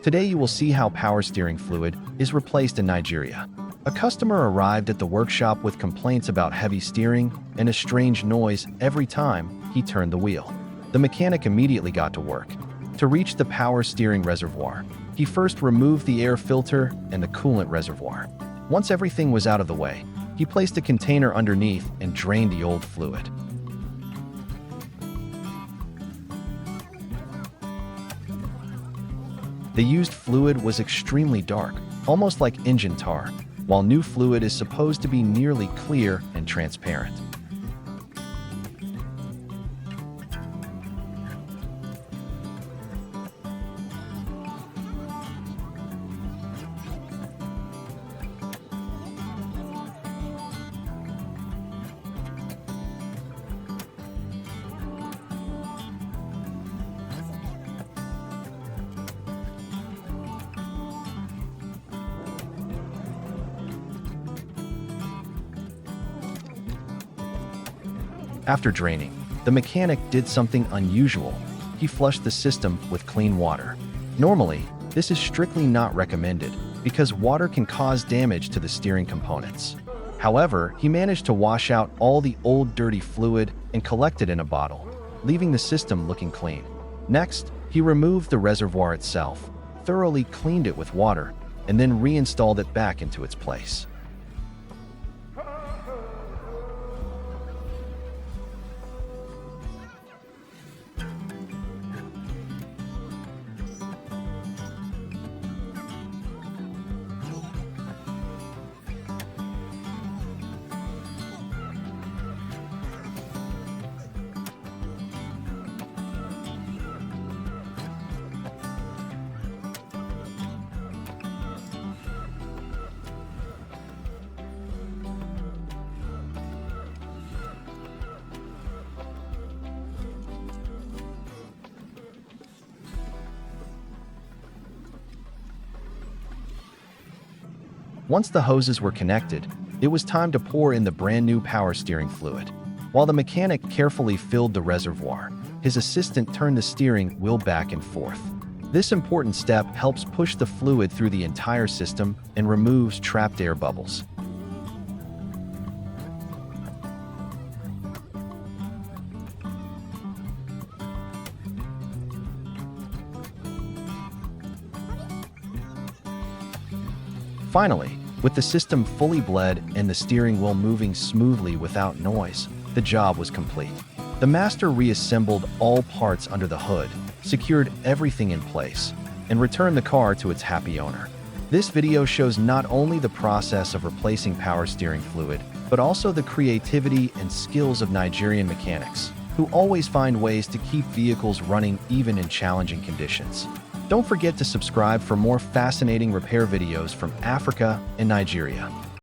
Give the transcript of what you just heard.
Today you will see how power steering fluid is replaced in Nigeria. A customer arrived at the workshop with complaints about heavy steering and a strange noise every time he turned the wheel. The mechanic immediately got to work. To reach the power steering reservoir, he first removed the air filter and the coolant reservoir. Once everything was out of the way, he placed a container underneath and drained the old fluid. The used fluid was extremely dark, almost like engine tar, while new fluid is supposed to be nearly clear and transparent. After draining, the mechanic did something unusual. He flushed the system with clean water. Normally, this is strictly not recommended because water can cause damage to the steering components. However, he managed to wash out all the old dirty fluid and collect it in a bottle, leaving the system looking clean. Next, he removed the reservoir itself, thoroughly cleaned it with water, and then reinstalled it back into its place. Once the hoses were connected, it was time to pour in the brand new power steering fluid. While the mechanic carefully filled the reservoir, his assistant turned the steering wheel back and forth. This important step helps push the fluid through the entire system and removes trapped air bubbles. Finally, with the system fully bled and the steering wheel moving smoothly without noise, the job was complete. The master reassembled all parts under the hood, secured everything in place, and returned the car to its happy owner. This video shows not only the process of replacing power steering fluid, but also the creativity and skills of Nigerian mechanics, who always find ways to keep vehicles running even in challenging conditions. Don't forget to subscribe for more fascinating repair videos from Africa and Nigeria.